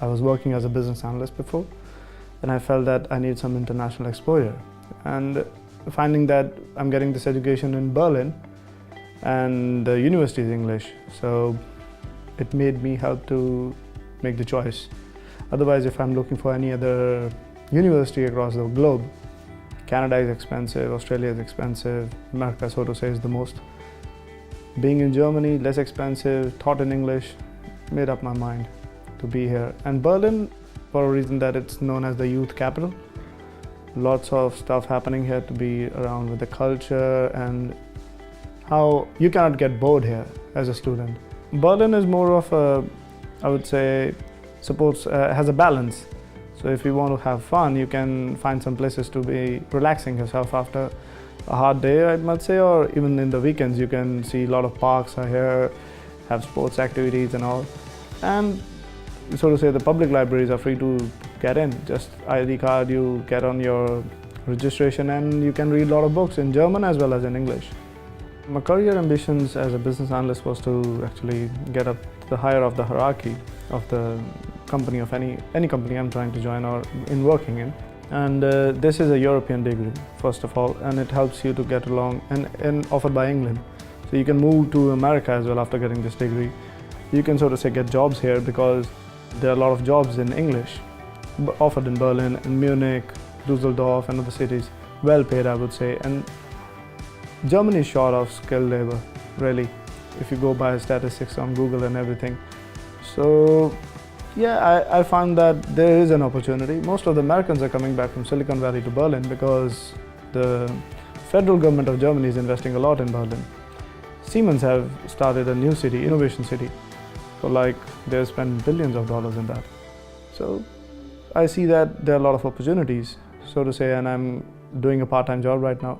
I was working as a business analyst before, and I felt that I need some international exposure. And finding that I'm getting this education in Berlin, and the university is English, so it made me help to make the choice. Otherwise, if I'm looking for any other university across the globe, Canada is expensive, Australia is expensive, America, so to say, is the most. Being in Germany, less expensive, taught in English, made up my mind to be here. And Berlin, for a reason that it's known as the youth capital. Lots of stuff happening here to be around with the culture and how you cannot get bored here as a student. Berlin is more of a, I would say, has a balance. So if you want to have fun, you can find some places to be relaxing yourself after a hard day, I might say, or even in the weekends you can see a lot of parks are here, have sports activities and all. And so to say, the public libraries are free to get in. Just ID card, you get on your registration and you can read a lot of books in German as well as in English. My career ambitions as a business analyst was to actually get up the higher of the hierarchy of the company, of any company I'm trying to join or in working in. And this is a European degree, first of all, and it helps you to get along and offered by England. So you can move to America as well after getting this degree. You can sort of say get jobs here because there are a lot of jobs in English offered in Berlin, in Munich, Dusseldorf and other cities, well paid I would say. And Germany is short of skilled labor, really, if you go by statistics on Google and everything. So yeah, I found that there is an opportunity. Most of the Americans are coming back from Silicon Valley to Berlin because the federal government of Germany is investing a lot in Berlin. Siemens have started a new city, innovation city. So like they've spent billions of dollars in that. So I see that there are a lot of opportunities, so to say, and I'm doing a part-time job right now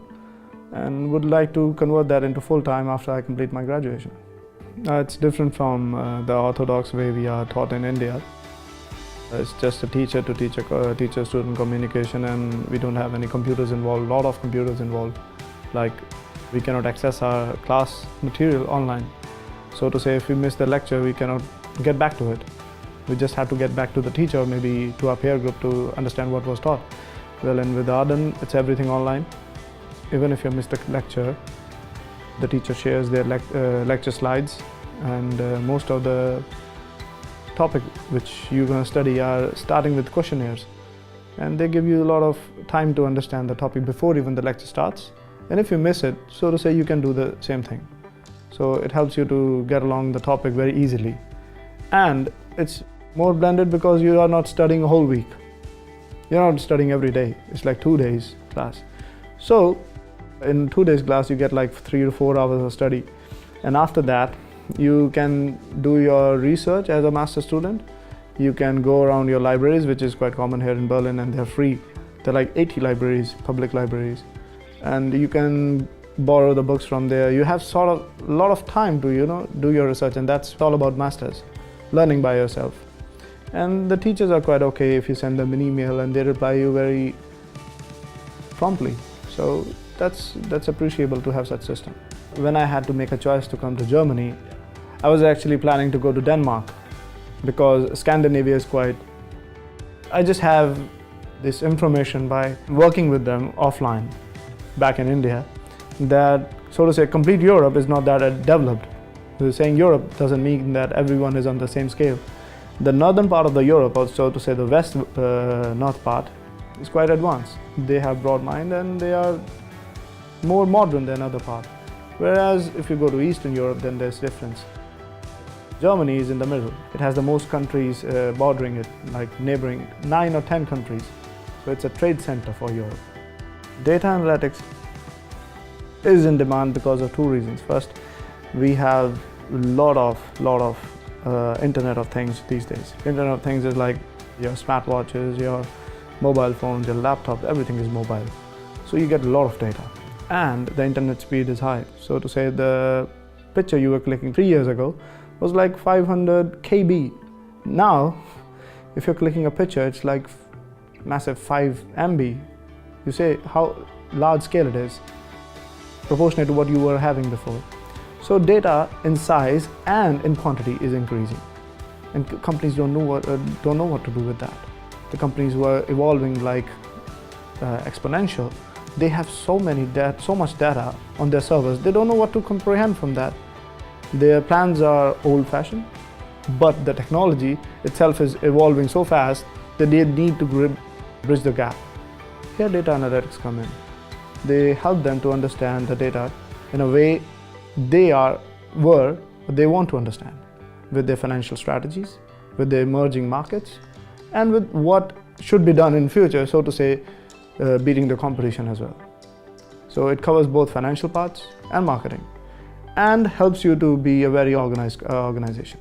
and would like to convert that into full-time after I complete my graduation. It's different from the orthodox way we are taught in India. It's just a teacher-student communication, and we don't have any computers involved, a lot of computers involved. Like we cannot access our class material online. So to say, if we miss the lecture, we cannot get back to it. We just have to get back to the teacher or maybe to our peer group to understand what was taught. Well, and with Arden, it's everything online. Even if you miss the lecture, the teacher shares their lecture slides, and most of the topic which you're going to study are starting with questionnaires. And they give you a lot of time to understand the topic before even the lecture starts. And if you miss it, so to say, you can do the same thing. So it helps you to get along the topic very easily. And it's more blended because you are not studying a whole week. You're not studying every day. It's like 2 days class. So in 2 days class, you get like 3 to 4 hours of study. And after that, you can do your research as a master student. You can go around your libraries, which is quite common here in Berlin, and they're free. There are like 80 libraries, public libraries. And you can borrow the books from there. You have sort of a lot of time to, do your research, and that's all about masters, learning by yourself. And the teachers are quite okay if you send them an email and they reply you very promptly. So that's appreciable to have such system. When I had to make a choice to come to Germany, I was actually planning to go to Denmark because Scandinavia is quite... I just have this information by working with them offline back in India that, so to say, complete Europe is not that developed. So saying Europe doesn't mean that everyone is on the same scale. The northern part of the Europe, or so to say the west north part, is quite advanced. They have broad mind and they are more modern than other part. Whereas if you go to Eastern Europe, then there's difference. Germany is in the middle. It has the most countries bordering it, like neighboring 9 or 10 countries. So it's a trade center for Europe. Data analytics is in demand because of 2 reasons. First, we have a lot of Internet of Things these days. Internet of Things is like your smartwatches, your mobile phones, your laptops, everything is mobile. So you get a lot of data. And the internet speed is high. So to say, the picture you were clicking 3 years ago was like 500 KB. Now, if you're clicking a picture, it's like massive 5 MB. You say how large scale it is, proportionate to what you were having before. So data in size and in quantity is increasing. and companies don't know what to do with that. The companies were evolving like exponential. They have so much data on their servers. They don't know what to comprehend from that. Their plans are old-fashioned, but the technology itself is evolving so fast that they need to bridge the gap. Here data analytics come in. They help them to understand the data in a way they want to understand, with their financial strategies, with their emerging markets, and with what should be done in future, so to say, beating the competition as well. So it covers both financial parts and marketing, and helps you to be a very organized organization.